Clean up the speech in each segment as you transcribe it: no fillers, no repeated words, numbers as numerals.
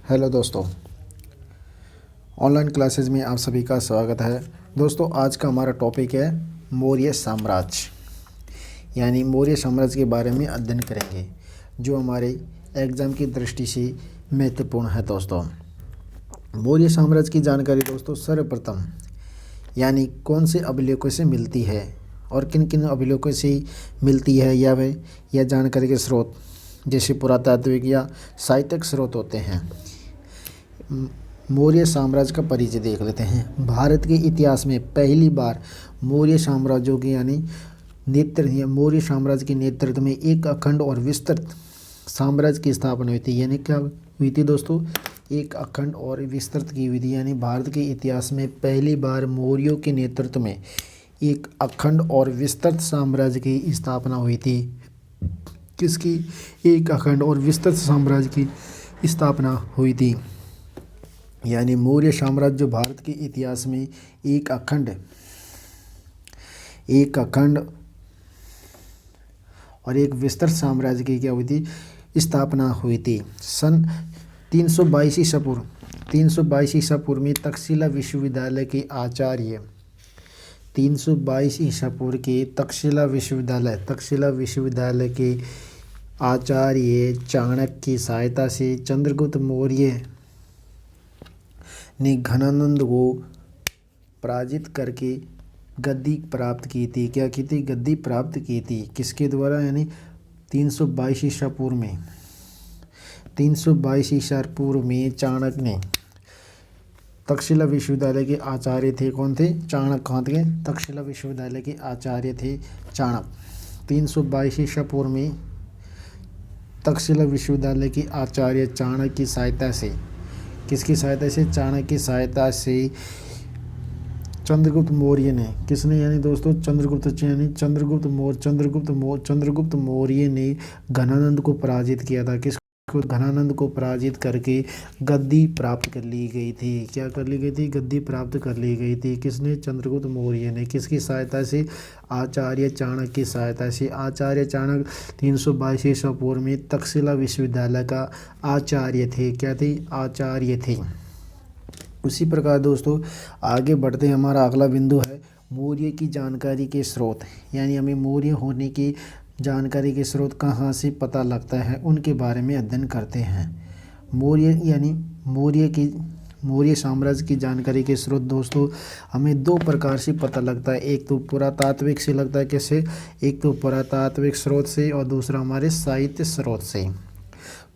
Hello दोस्तों, online classes में आप सभी का स्वागत है। दोस्तों, आज का हमारा टॉपिक है मौर्य साम्राज्य, यानी मौर्य साम्राज्य के बारे में अध्ययन करेंगे, जो हमारे एग्ज़ाम की दृष्टि से महत्वपूर्ण है। दोस्तों, मौर्य साम्राज्य की जानकारी दोस्तों सर्वप्रथम यानी कौन से अभिलेखों से मिलती है और किन किन अभिलेखों से मिलती है, या जानकारी के स्रोत जैसे पुरातात्विक या साहित्यिक स्रोत होते हैं। मौर्य साम्राज्य का परिचय देख लेते हैं। भारत के इतिहास में पहली बार मौर्य साम्राज्यों की मौर्य साम्राज्य के नेतृत्व में एक अखंड और विस्तृत साम्राज्य की स्थापना हुई थी। यानी क्या हुई थी दोस्तों? एक अखंड और विस्तृत की हुई थी। यानी भारत के इतिहास में पहली बार मौर्यों के नेतृत्व में एक अखंड और विस्तृत साम्राज्य की स्थापना हुई थी। किसकी? एक अखंड और विस्तृत साम्राज्य की स्थापना हुई थी। यानी मौर्य साम्राज्य जो भारत के इतिहास में एक अखंड और एक विस्तृत साम्राज्य की क्या हुई थी? स्थापना हुई थी। सन 322 ईसा पूर्व में तक्षशिला विश्वविद्यालय के आचार्य 322 ईसा पूर्व के तक्षशिला विश्वविद्यालय के आचार्य चाणक्य की सहायता से चंद्रगुप्त मौर्य ने घनानंद को पराजित करके गद्दी प्राप्त की थी। क्या की थी? गद्दी प्राप्त की थी। किसके द्वारा? यानी 322 ईसा पूर्व में चाणक्य ने तक्षशिला विश्वविद्यालय के आचार्य थे। कौन थे? चाणक्य। कहाँ थे? तक्षशिला विश्वविद्यालय के आचार्य थे चाणक्य। 322 ईसा पूर्व में तक्षशिला विश्वविद्यालय के आचार्य चाणक्य की सहायता से, किसकी सहायता से? चाणक्य की सहायता से चंद्रगुप्त मौर्य ने, किसने? यानी दोस्तों चंद्रगुप्त मौर्य ने घनानंद को पराजित किया था। किसको? घनानंद को पराजित करके गद्दी प्राप्त कर ली गई थी। क्या कर ली गई थी? गद्दी प्राप्त कर ली गई थी। किसने? चंद्रगुप्त मौर्य ने। किसकी सहायता से? आचार्य चाणक्य की सहायता से। आचार्य चाणक्य 322 ईसा पूर्व में तक्षशिला विश्वविद्यालय का आचार्य थे। क्या थे? आचार्य थे। उसी प्रकार दोस्तों आगे बढ़ते हमारा अगला बिंदु है मौर्य की जानकारी के स्रोत। यानी हमें मौर्य होने की जानकारी के स्रोत कहाँ से पता लगता है, उनके बारे में अध्ययन करते हैं। मौर्य साम्राज्य की जानकारी के स्रोत दोस्तों हमें दो प्रकार से पता लगता है। एक तो पुरातात्विक से लगता है। कैसे? एक तो पुरातात्विक स्रोत से और दूसरा हमारे साहित्य स्रोत से।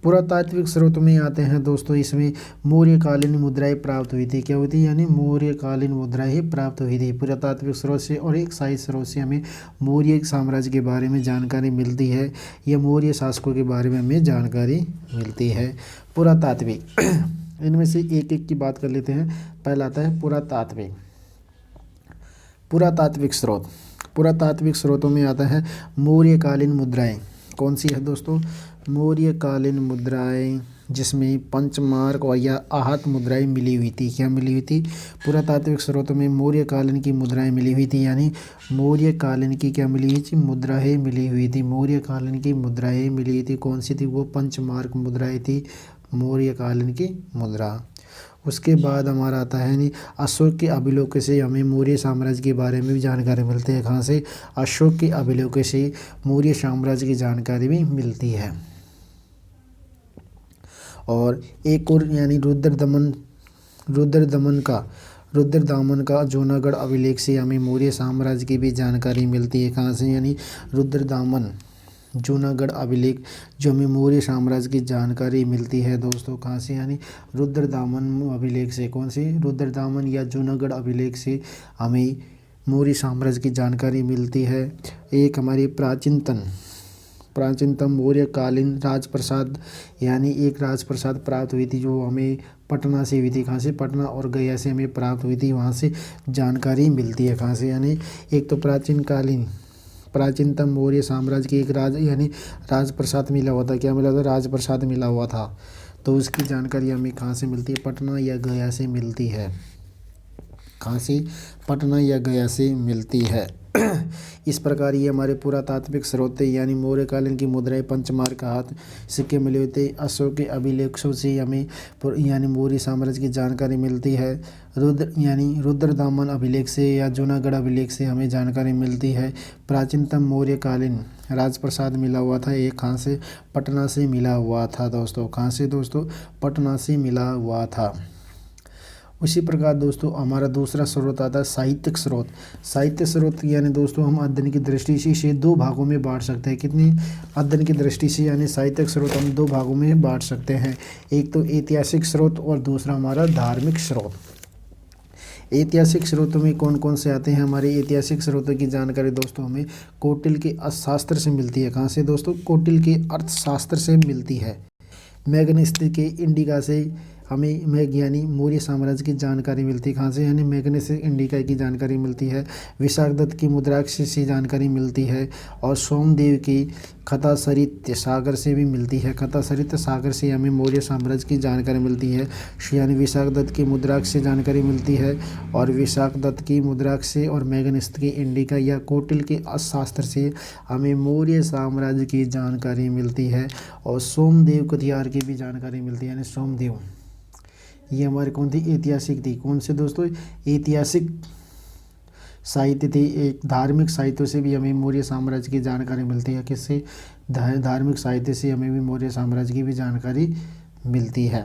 पुरातात्विक स्रोत में आते हैं दोस्तों, इसमें मौर्यकालीन मुद्राएं प्राप्त हुई थी। क्या हुई थी? यानी मौर्यकालीन मुद्राएं प्राप्त हुई थी पुरातात्विक स्रोत से। और एक साहित्य स्रोत से हमें मौर्य साम्राज्य के बारे में जानकारी मिलती है, या मौर्य शासकों के बारे में हमें जानकारी मिलती है। पुरातात्विक इनमें से एक एक की बात कर लेते हैं। पहला आता है पुरातात्विक स्रोतों में आता है मौर्यकालीन मुद्राएं। कौन सी है दोस्तों? मौर्यकालीन मुद्राएं, जिसमें पंचमार्क और या आहत मुद्राएं मिली हुई थी। क्या मिली हुई थी? पुरातात्विक स्रोतों में मौर्यकालीन की मुद्राएं मिली हुई थी। यानी मौर्यकालीन की क्या मिली हुई थी? मुद्राएं मिली हुई थी। मौर्यकालीन की मुद्राएं मिली हुई थी। कौन सी थी? वो पंचमार्क मुद्राएं थी, मौर्यकालीन की मुद्रा। उसके बाद हमारा आता है नहीं अशोक के अभिलेखों से हमें मौर्य साम्राज्य के बारे में भी जानकारी मिलती है। कहाँ से? अशोक के अभिलेखों से मौर्य साम्राज्य की जानकारी भी मिलती है। और एक और यानी रुद्रदामन का जूनागढ़ अभिलेख से हमें मौर्य साम्राज्य की भी जानकारी मिलती है। कहाँ से? यानी रुद्रदामन जूनागढ़ अभिलेख जो हमें मौर्य साम्राज्य की जानकारी मिलती है दोस्तों। कहाँ से? यानी रुद्रदामन अभिलेख से। कौन से? रुद्रदामन या जूनागढ़ अभिलेख से हमें मौर्य साम्राज्य की जानकारी मिलती है। एक हमारी प्राचीनतम मौर्यकालीन राजप्रसाद, यानी एक राजप्रसाद प्राप्त हुई थी, जो हमें पटना से हुई थी। कहाँ से? पटना और गया से हमें प्राप्त हुई थी। वहाँ से जानकारी मिलती है। कहाँ से? यानी एक तो प्राचीनतम मौर्य साम्राज्य की एक राजप्रसाद मिला हुआ था। क्या मिला था? राजप्रसाद मिला हुआ था। तो उसकी जानकारी हमें कहाँ से मिलती है? पटना या गया से मिलती है। कहाँ से? पटना या गया से मिलती है। इस प्रकार ये हमारे पुरातात्विक स्रोत थे, यानी मौर्यकालीन की मुद्राएं, पंचमार का हाथ, सिक्के मिले हुए थे। अशोक के अभिलेखों से हमें यानी मौर्य साम्राज्य की जानकारी मिलती है। रुद्रदामन अभिलेख से या जूनागढ़ अभिलेख से हमें जानकारी मिलती है। प्राचीनतम मौर्यकालीन राजप्रसाद मिला हुआ था, एक कहाँ से, पटना से मिला हुआ था दोस्तों। कहाँ से दोस्तों, पटना से मिला हुआ था। उसी प्रकार दोस्तों हमारा दूसरा स्रोत आता है साहित्यिक स्रोत। साहित्य स्रोत यानी दोस्तों हम अध्ययन की दृष्टि से इसे दो भागों में बांट सकते हैं। कितनी, अध्ययन की दृष्टि से यानी साहित्यिक स्रोत हम दो भागों में बांट सकते हैं। एक तो ऐतिहासिक स्रोत और दूसरा हमारा धार्मिक स्रोत। ऐतिहासिक स्रोतों में कौन कौन से आते हैं? हमारे ऐतिहासिक स्रोतों की जानकारी दोस्तों हमें कौटिल्य के अर्थशास्त्र से मिलती है। कहाँ से दोस्तों? कौटिल्य के अर्थशास्त्र से मिलती है। मैग्नेस्त्री के इंडिका से हमें यानी मौर्य साम्राज्य की जानकारी मिलती है। कहाँ से? यानी मैग्नेस्त्री इंडिका की जानकारी मिलती है। विशाखदत्त की मुद्राक्ष से जानकारी मिलती है। और सोमदेव की कथासरित सागर से भी मिलती है। कथासरित सागर से हमें मौर्य साम्राज्य की जानकारी मिलती है, यानी विशाखदत्त की मुद्राक्ष से जानकारी मिलती है। और विशाखदत्त की मुद्राक्ष से और मैग्नेस्त्री की इंडिका या कौटिल्य के अर्थशास्त्र से हमें मौर्य साम्राज्य की जानकारी मिलती है। और सोमदेव कथियार की भी जानकारी मिलती है, यानी सोमदेव, ये हमारे कौन थी? ऐतिहासिक थी। कौन से दोस्तों? ऐतिहासिक साहित्य थी। एक धार्मिक साहित्य से भी हमें मौर्य साम्राज्य की जानकारी मिलती है। किससे? धार्मिक साहित्य से हमें भी मौर्य साम्राज्य की भी जानकारी मिलती है।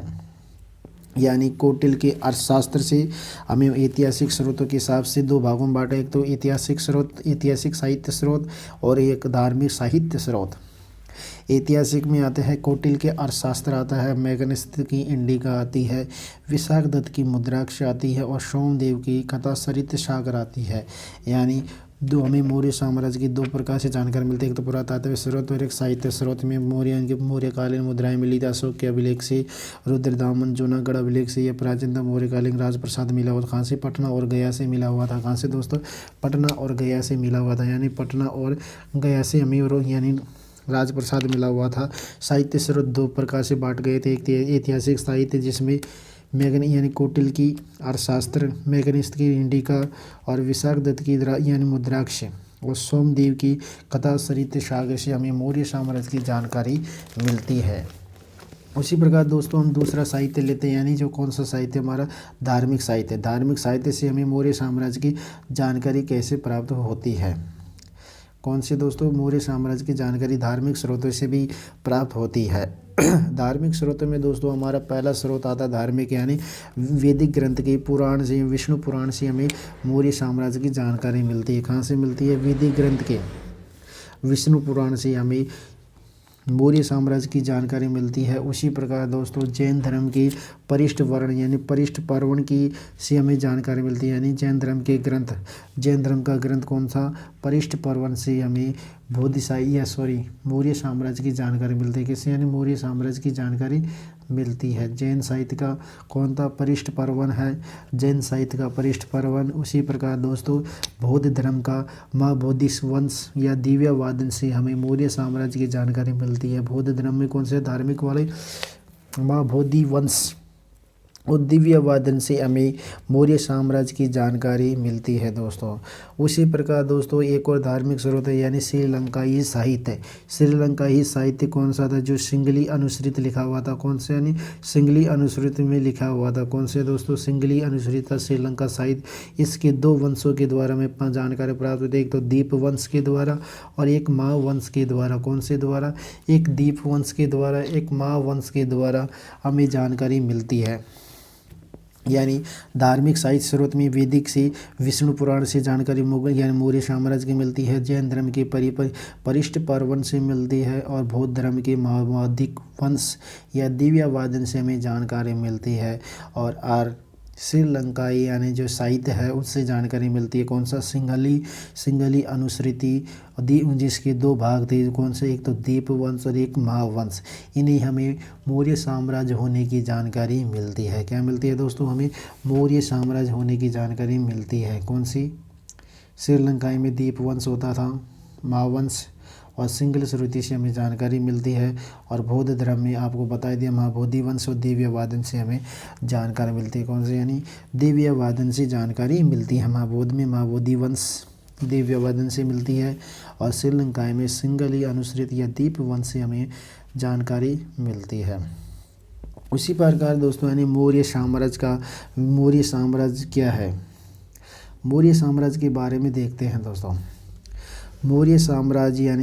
यानी कौटिल्य के अर्थशास्त्र से हमें ऐतिहासिक स्रोतों के हिसाब से दो भागों में बांटा, एक तो ऐतिहासिक स्रोत, ऐतिहासिक साहित्य स्रोत, और एक धार्मिक साहित्य स्रोत। ऐतिहासिक में आते हैं कौटिल्य के अर्थशास्त्र आता है, मैग्नेस्त्री की इंडिका आती है, विशाखदत्त की मुद्राक्ष आती है, और सोमदेव की कथासरित सागर आती है। यानी दो हमें मौर्य साम्राज्य की दो प्रकार से जानकारी मिलती है, एक तो पुरातात्विक स्रोत और एक साहित्य स्रोत में मौर्यकालीन मुद्राएं मिली थी अशोक के अभिलेख से, रुद्रदामन जूनागढ़ अभिलेख से। यह प्राचीनतम मौर्यकालीन राजप्रसाद मिला हुआ था। कहाँ से? पटना और गया से मिला हुआ था। कहाँ से दोस्तों? पटना और गया से मिला हुआ था। यानी पटना और गया से हमें यानी राजप्रसाद मिला हुआ था। साहित्य स्रोत दो प्रकार से बांट गए थे, एक ऐतिहासिक साहित्य जिसमें यानी कौटिल्य की अर्थशास्त्र, मैग्नेस्त्री की इंडिका और विशाखदत्त की यानी मुद्राक्ष और सोमदेव की कथासरित सागर से हमें मौर्य साम्राज्य की जानकारी मिलती है। उसी प्रकार दोस्तों हम दूसरा साहित्य लेते हैं, यानी जो कौन सा साहित्य? हमारा धार्मिक साहित्य। धार्मिक साहित्य से हमें मौर्य साम्राज्य की जानकारी कैसे प्राप्त होती है? कौन से दोस्तों? मौर्य साम्राज्य की जानकारी धार्मिक स्रोतों से भी प्राप्त होती है। धार्मिक स्रोतों में दोस्तों हमारा पहला स्रोत आता है धार्मिक, यानी वैदिक ग्रंथ के पुराण से, विष्णु पुराण से हमें मौर्य साम्राज्य की जानकारी मिलती है। कहाँ से मिलती है? वैदिक ग्रंथ के विष्णु पुराण से हमें मौर्य साम्राज्य की जानकारी मिलती है। उसी प्रकार दोस्तों जैन धर्म की परिष्ठ वर्ण यानी परिष्ठ पर्वण की से हमें जानकारी मिलती है, यानी जैन धर्म के ग्रंथ, जैन धर्म का ग्रंथ कौन सा? परिष्ठ पर्वण से हमें मौर्य साम्राज्य की जानकारी मिलती है। किससे? यानी मौर्य साम्राज्य की जानकारी मिलती है। जैन साहित्य का कौन था? परिष्ठ पर्वण है जैन साहित्य का परिष्ठ पर्वण। उसी प्रकार दोस्तों बौद्ध धर्म का महाबोधि वंश या दिव्य वादन से हमें मौर्य साम्राज्य की जानकारी मिलती है। बौद्ध धर्म में कौन से धार्मिक वाले? महाबोधि वंश और दिव्य वादन से हमें मौर्य साम्राज्य की जानकारी मिलती है दोस्तों। उसी प्रकार दोस्तों एक और धार्मिक स्रोत है, यानी श्रीलंकाई साहित्य। श्रीलंकाई साहित्य कौन सा था? जो सिंगली अनुसृत लिखा हुआ था। कौन से? यानी सिंगली अनुसृत में लिखा हुआ था। कौन से दोस्तों? सिंगली अनुसृत था श्रीलंका साहित्य। इसके दो वंशों के द्वारा हमें जानकारी प्राप्त होती है, एक तो दीप वंश के द्वारा और एक माव वंश के द्वारा। कौन से द्वारा? एक दीप वंश के द्वारा, एक माव वंश के द्वारा हमें जानकारी मिलती है। यानी धार्मिक साहित्य स्रोत में वैदिक से, विष्णु पुराण से जानकारी मुगल यानी मौर्य साम्राज्य की मिलती है, जैन धर्म के परिष्ठ पर्वण से मिलती है, और बौद्ध धर्म के महाबोधिक वंश या दिव्य वादन से हमें जानकारी मिलती है। और श्रीलंकाई यानी जो साहित्य है उससे जानकारी मिलती है। कौन सा? सिंघली अनुसृति, जिसके दो भाग थे। कौन से? एक तो दीप वंश और एक महावंश। इन्हें हमें मौर्य साम्राज्य होने की जानकारी मिलती है। क्या मिलती है दोस्तों? हमें मौर्य साम्राज्य होने की जानकारी मिलती है। कौन सी? श्रीलंकाई में दीप वंश होता था, महावंश और सिंगल श्रुति से हमें जानकारी मिलती है। और बौद्ध धर्म में आपको बता दिया महाबोधि वंश और दिव्य वादन से हमें जानकारी मिलती है। कौन से? यानी दिव्य वादन से जानकारी मिलती है। महाबोध में महाबोधि वंश दिव्यवादन से मिलती है और श्रीलंका में सिंगली अनुसृत या दीपवंश से हमें जानकारी मिलती है। उसी प्रकार दोस्तों यानी मौर्य साम्राज्य क्या है। मौर्य साम्राज्य के बारे में देखते हैं दोस्तों। मौर्य साम्राज्य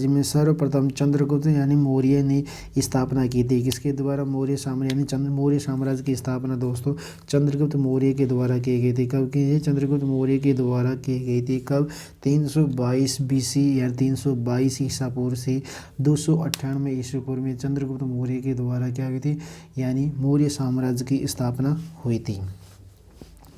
में सर्वप्रथम चंद्रगुप्त यानी मौर्य ने स्थापना की थी। किसके द्वारा? मौर्य साम्राज्य की स्थापना दोस्तों चंद्रगुप्त मौर्य के द्वारा की गई थी। कब की? चंद्रगुप्त मौर्य के द्वारा की गई थी। कब? 322 BC या 322 ईसा पूर्व से 298 ईसा पूर्व में चंद्रगुप्त मौर्य के द्वारा क्या हुई थी, यानी मौर्य साम्राज्य की स्थापना हुई थी।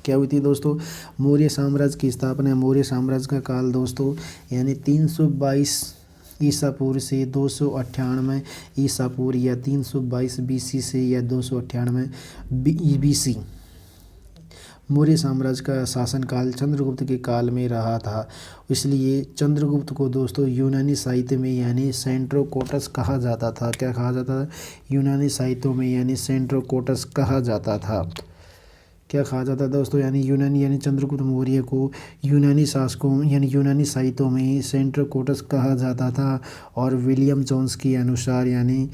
क्या हुई थी दोस्तों? मौर्य साम्राज्य की स्थापना। मौर्य साम्राज्य का काल दोस्तों यानी 322 ईसा पूर्व से 298 ईसा पूर्व या 322 BC से या 298 BC मौर्य साम्राज्य का शासनकाल चंद्रगुप्त के काल में रहा था। इसलिए चंद्रगुप्त को दोस्तों यूनानी साहित्य में यानी सेंट्रोकोटस कहा जाता था। क्या कहा जाता था? यूनानी साहित्यों में यानी सेंट्रोकोटस कहा जाता था। क्या कहा जाता है दोस्तों? यानी चंद्रगुप्त मौर्य को यूनानी शासकों यानी यूनानी साहित्यों में सेंट्रोकोटस कहा जाता था। और विलियम जोन्स के अनुसार यानी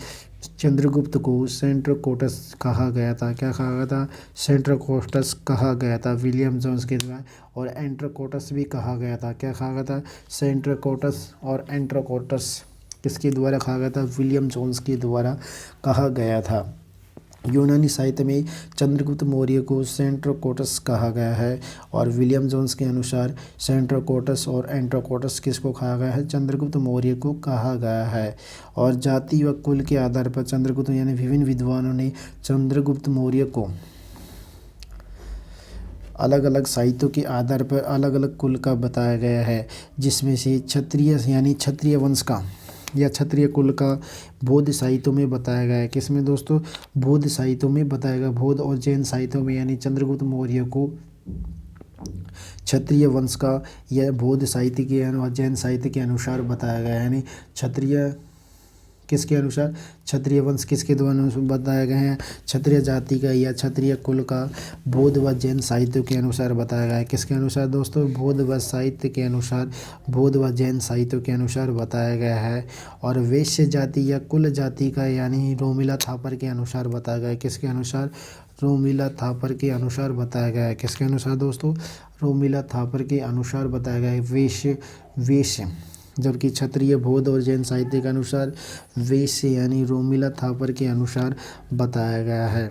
चंद्रगुप्त को सेंट्रोकोटस कहा गया था। क्या कहा गया था? सेंट्रोकोटस कहा गया था विलियम जोन्स के द्वारा। और एंट्रोकोटस भी कहा गया था। क्या कहा गया था? सेंट्रोकोटस और एंट्रोकोटस किसके द्वारा कहा गया था? विलियम जोन्स के द्वारा कहा गया था। यूनानी साहित्य में चंद्रगुप्त मौर्य को सेंट्रोकोटस कहा गया है। और विलियम जोन्स के अनुसार सेंट्रोकोटस और एंट्रोकोटस किसको कहा गया है? चंद्रगुप्त मौर्य को कहा गया है। और जाति व कुल के आधार पर चंद्रगुप्त यानी विभिन्न विद्वानों ने चंद्रगुप्त मौर्य को अलग अलग साहित्यों के आधार पर अलग अलग कुल का बताया गया है, जिसमें से क्षत्रिय यानी क्षत्रिय वंश का या क्षत्रिय कुल का बौद्ध साहित्यों में बताया गया है। किसमें दोस्तों? बौद्ध साहित्यों में बताया गया। बौद्ध और जैन साहित्यों में यानी चंद्रगुप्त मौर्य को क्षत्रिय वंश का या बौद्ध साहित्य के और जैन साहित्य के अनुसार बताया गया है। यानी क्षत्रिय किसके अनुसार? क्षत्रिय वंश किसके द्वारा बताया गया है? क्षत्रिय जाति का या क्षत्रिय कुल का बौद्ध व जैन साहित्य के अनुसार बताया गया है। किसके अनुसार दोस्तों? बौद्ध व साहित्य के अनुसार, बौद्ध व जैन साहित्य के अनुसार बताया गया है। और वैश्य जाति या कुल जाति का यानी रोमिला थापर के अनुसार बताया गया है। किसके अनुसार? रोमिला थापर के अनुसार बताया गया है। किसके अनुसार दोस्तों? रोमिला थापर के अनुसार बताया गया है। वैश्य जबकि क्षत्रिय बौद्ध और जैन साहित्य के अनुसार वैश्य यानी रोमिला थापर के अनुसार बताया गया है।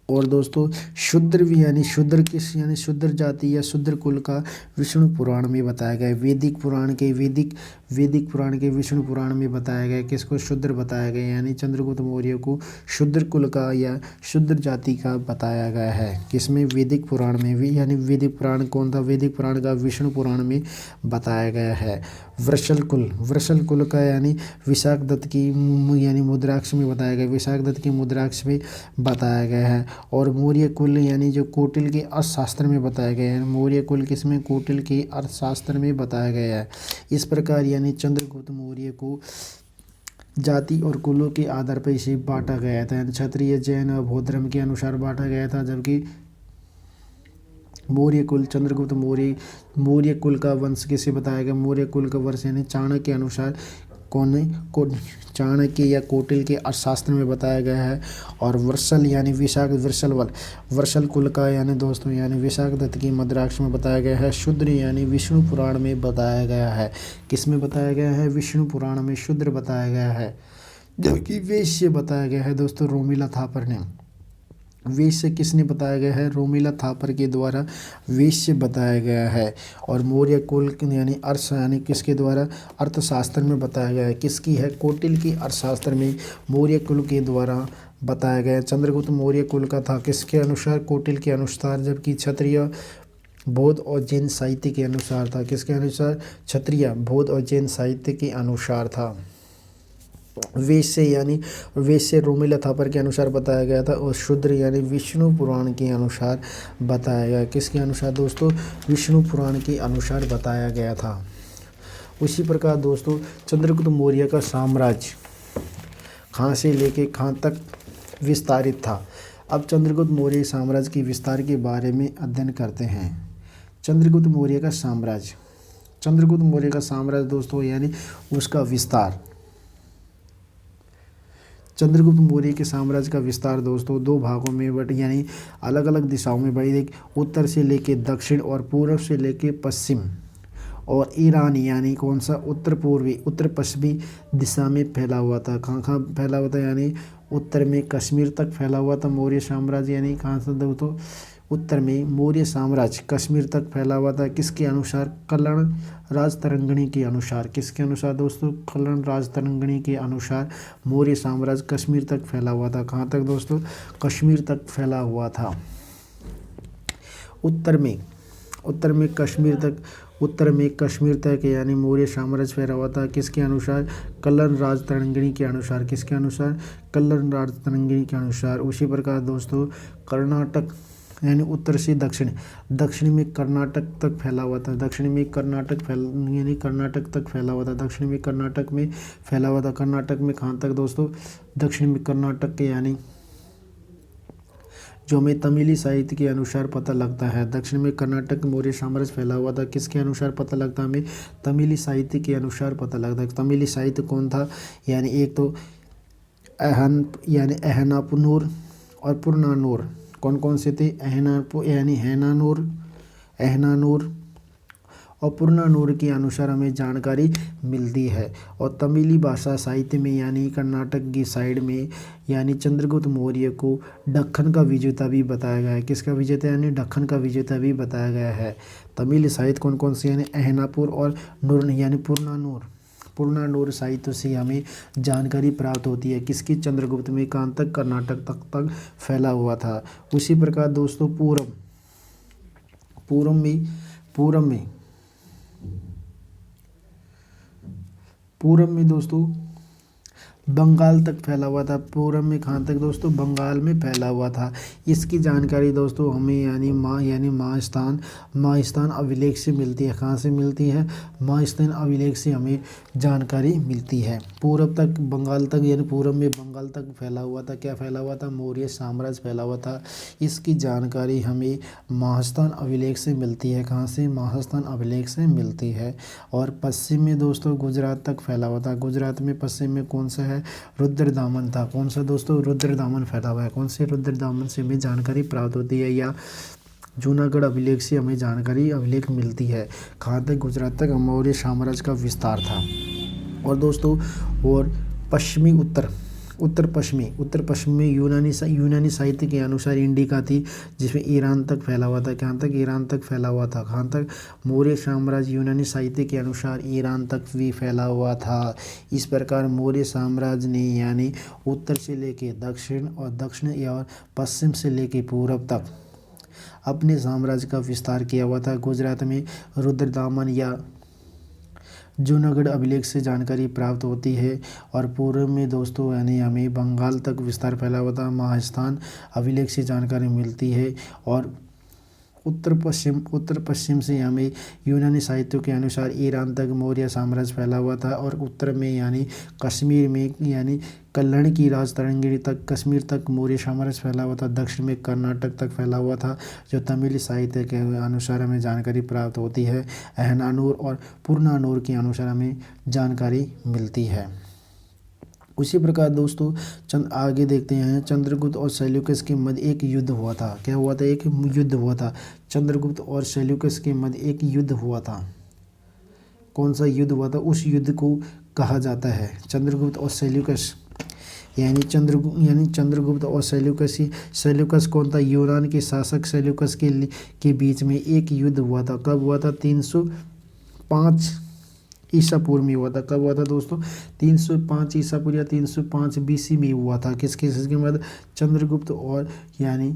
और दोस्तों शूद्र भी यानी शूद्र जाति या शूद्र कुल का विष्णु पुराण में बताया गया है। वैदिक पुराण के विष्णु पुराण में बताया गया है। किसको? शूद्र बताया गया यानी चंद्रगुप्त मौर्य को शूद्र कुल का या शूद्र जाति का बताया गया है। किसमें? वैदिक पुराण में भी। यानी वैदिक पुराण कौन था? वैदिक पुराण का विष्णु पुराण में बताया गया है। वृषल कुल का यानी विशाख दत्त की यानी मुद्राक्ष में बताया गया। विशाख दत्त की मुद्राक्ष में बताया गया है। और मौर्य कुल यानी जो कौटिल्य के अर्थशास्त्र में बताया गया है। मौर्य कुल किसमें? कौटिल्य के अर्थशास्त्र में बताया गया है। इस प्रकार यानी चंद्रगुप्त मौर्य को जाति और कुलों के आधार पर इसे बांटा गया था। क्षत्रिय, जैन और बौद्ध धर्म के अनुसार बांटा गया था। जबकि मौर्य कुल चंद्रगुप्त मौर्य कुल का वंश किसे बताया गया? मौर्य कुल का वंश यानी चाणक्य के अनुसार चाणक्य या कौटिल्य के अर्थशास्त्र में बताया गया है। और वृषल यानी वृषल कुल का यानी दोस्तों यानी विशाख दत्त की मुद्राक्ष में बताया गया है। शूद्र यानी विष्णु पुराण में बताया गया है। किस में बताया गया है? विष्णु पुराण में शूद्र बताया गया है। जबकि वैश्य बताया गया है दोस्तों रोमिला थापर ने। वैश्य किसने बताया गया है? रोमिला थापर के द्वारा वैश्य बताया गया है। और मौर्य कुल यानी अर्थ यानी किसके द्वारा? अर्थशास्त्र में बताया गया है। किसकी है? कौटिल्य की अर्थशास्त्र में मौर्य कुल के द्वारा बताया गया है। चंद्रगुप्त मौर्य कुल का था किसके अनुसार? कौटिल्य के अनुसार। जबकि क्षत्रिय, बौद्ध और जैन साहित्य के अनुसार था। किसके अनुसार? क्षत्रिय, बौद्ध और जैन साहित्य के अनुसार था। वैश्य रोमिला थापर के अनुसार बताया गया था। और शूद्र यानी विष्णु पुराण के अनुसार बताया गया। किसके अनुसार दोस्तों? विष्णु पुराण के अनुसार बताया गया था। उसी प्रकार दोस्तों चंद्रगुप्त मौर्य का साम्राज्य कहाँ से लेके कहाँ तक विस्तारित था। अब चंद्रगुप्त मौर्य साम्राज्य के विस्तार के बारे में अध्ययन करते हैं। चंद्रगुप्त मौर्य का साम्राज्य, चंद्रगुप्त मौर्य का साम्राज्य दोस्तों यानी उसका विस्तार, चंद्रगुप्त मौर्य के साम्राज्य का विस्तार दोस्तों दो भागों में बट यानी अलग अलग दिशाओं में बढ़ी, एक उत्तर से लेके दक्षिण और पूर्व से लेके पश्चिम और ईरान यानी कौन सा उत्तर पूर्वी उत्तर पश्चिमी दिशा में फैला हुआ था। कहाँ कहाँ फैला हुआ था यानी उत्तर में कश्मीर तक फैला हुआ था मौर्य साम्राज्य, यानी कहाँ से दोस्तों उत्तर में मौर्य साम्राज्य कश्मीर तक फैला हुआ था। किसके अनुसार? कल्याण राजतरंगिणी के अनुसार। किसके अनुसार दोस्तों? कल्याण राजतरंगिणी के अनुसार मौर्य साम्राज्य कश्मीर तक फैला हुआ था। कहाँ तक दोस्तों? कश्मीर तक फैला हुआ था। उत्तर में कश्मीर तक यानी मौर्य साम्राज्य फैला हुआ था। किसके अनुसार? कल्याण राजतरंगिणी के अनुसार। किसके अनुसार? कल्याण राजतरंगिणी के अनुसार। उसी प्रकार दोस्तों कर्नाटक यानी उत्तर से दक्षिण, दक्षिण में कर्नाटक तक फैला हुआ था। दक्षिण में कर्नाटक तक फैला हुआ था। दक्षिण में कर्नाटक में फैला हुआ था। कर्नाटक में कहाँ तक दोस्तों? दक्षिण में कर्नाटक के यानी जो हमें तमिली साहित्य के अनुसार पता लगता है। दक्षिण में कर्नाटक मौर्य साम्राज्य फैला हुआ था। किसके अनुसार पता लगता है? हमें तमिली साहित्य के अनुसार पता लगता है। तमिली साहित्य कौन था? यानी एक तो अहनापुनूर और पुरनानूर। कौन कौन से थे? अहनानूर और पुरनानूर के अनुसार हमें जानकारी मिलती है। और तमिली भाषा साहित्य में यानी कर्नाटक की साइड में यानी चंद्रगुप्त मौर्य को दक्कन का विजेता भी बताया गया है। किसका विजेता? यानी दक्कन का विजेता भी बताया गया है। तमिल साहित्य कौन कौन से? यानी अहनापुर और नूर यानी पुरनानूर साहित्य से हमें जानकारी प्राप्त होती है। किसकी? चंद्रगुप्त में कहाँ तक? कर्नाटक तक फैला हुआ था। उसी प्रकार दोस्तों पूरब में दोस्तों बंगाल तक फैला हुआ था। पूरब में कहाँ तक दोस्तों? बंगाल में फैला हुआ था। इसकी जानकारी दोस्तों हमें यानी महास्थान अभिलेख से मिलती है। कहाँ से मिलती है? महास्थान अभिलेख से हमें जानकारी मिलती है। पूरब तक बंगाल तक यानी पूरब में बंगाल तक फैला हुआ था। क्या फैला हुआ था? मौर्य साम्राज्य फैला हुआ था। इसकी जानकारी हमें महास्थान अभिलेख से मिलती है। कहाँ से? महास्थान अभिलेख से मिलती है। और पश्चिम में दोस्तों गुजरात तक फैला हुआ था। गुजरात में पश्चिम में कौन सा है? रुद्रदामन था। कौन सा दोस्तों? रुद्रदामन फैला हुआ है। कौन से? रुद्रदामन से हमें जानकारी प्राप्त होती है या जूनागढ़ अभिलेख से हमें जानकारी अभिलेख मिलती है। कहाँ तक? गुजरात तक मौर्य साम्राज्य का विस्तार था। और दोस्तों और पश्चिमी उत्तर पश्चिम में यूनानी साहित्य के अनुसार इंडिका थी, जिसमें ईरान तक फैला हुआ था। कहाँ तक? ईरान तक फैला हुआ था। कहाँ तक? मौर्य साम्राज्य यूनानी साहित्य के अनुसार ईरान तक भी फैला हुआ था। इस प्रकार मौर्य साम्राज्य ने यानी उत्तर से लेके दक्षिण और दक्षिण और पश्चिम से लेके पूरब तक अपने साम्राज्य का विस्तार किया हुआ था। गुजरात में रुद्रदामन या जूनागढ़ अभिलेख से जानकारी प्राप्त होती है। और पूर्व में दोस्तों यानी हमें बंगाल तक विस्तार फैला हुआ था। महास्थान अभिलेख से जानकारी मिलती है। और उत्तर पश्चिम से हमें यूनानी साहित्य के अनुसार ईरान तक मौर्य साम्राज्य फैला हुआ था। और उत्तर में यानी कश्मीर में यानी कल्याण की राजतरंगिणी तक कश्मीर तक मौर्य साम्राज्य फैला हुआ था। दक्षिण में कर्नाटक तक फैला हुआ था, जो तमिली साहित्य के अनुसार हमें जानकारी प्राप्त होती है। अहनानूर और पुरनानूर के अनुसार हमें जानकारी मिलती है। उसी प्रकार दोस्तों आगे देखते हैं। चंद्रगुप्त और सेल्यूकस के मध्य एक युद्ध हुआ था। क्या हुआ था? एक युद्ध हुआ था। चंद्रगुप्त और सेल्यूकस के मध्य एक युद्ध हुआ था। कौन सा युद्ध हुआ था? उस युद्ध को कहा जाता है चंद्रगुप्त और सेल्यूकस यानी चंद्रगुप्त और सेल्यूकस कौन था? यूनान के शासक सेल्यूकस के बीच में एक युद्ध हुआ था। कब हुआ था? 305 ईसा पूर्व में हुआ था। कब हुआ था दोस्तों? 305 ईसा पूर्व या 305 BC में हुआ था। किसके मध्य? चंद्रगुप्त और यानी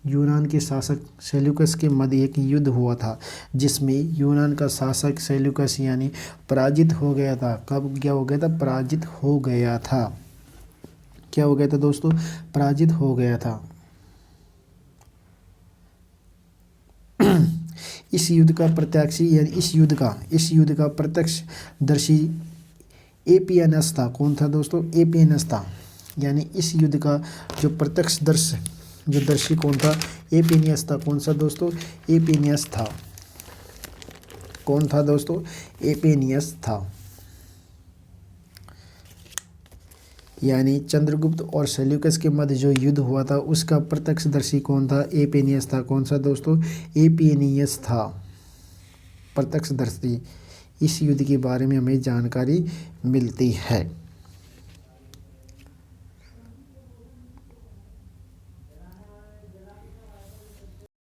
यूनान के शासक सेल्यूकस के मध्य एक युद्ध हुआ था, जिसमें यूनान का शासक सेल्यूकस यानी पराजित हो गया था। कब क्या हो गया था? पराजित हो गया था। क्या हो गया था दोस्तों? पराजित हो गया था। इस युद्ध का प्रत्यक्षी यानी इस युद्ध का प्रत्यक्षदर्शी एपियनस था। कौन था दोस्तों? एपियनस था। यानी इस युद्ध का जो प्रत्यक्षदर्शी कौन था? एपियनस था। कौन सा दोस्तों? एपियनस था। कौन था दोस्तों? एपेनियस था। यानी चंद्रगुप्त और सेल्यूकस के मध्य जो युद्ध हुआ था उसका प्रत्यक्षदर्शी कौन था? एपेनियस था। कौन सा दोस्तों? एपेनियस था प्रत्यक्षदर्शी। इस युद्ध के बारे में हमें जानकारी मिलती है।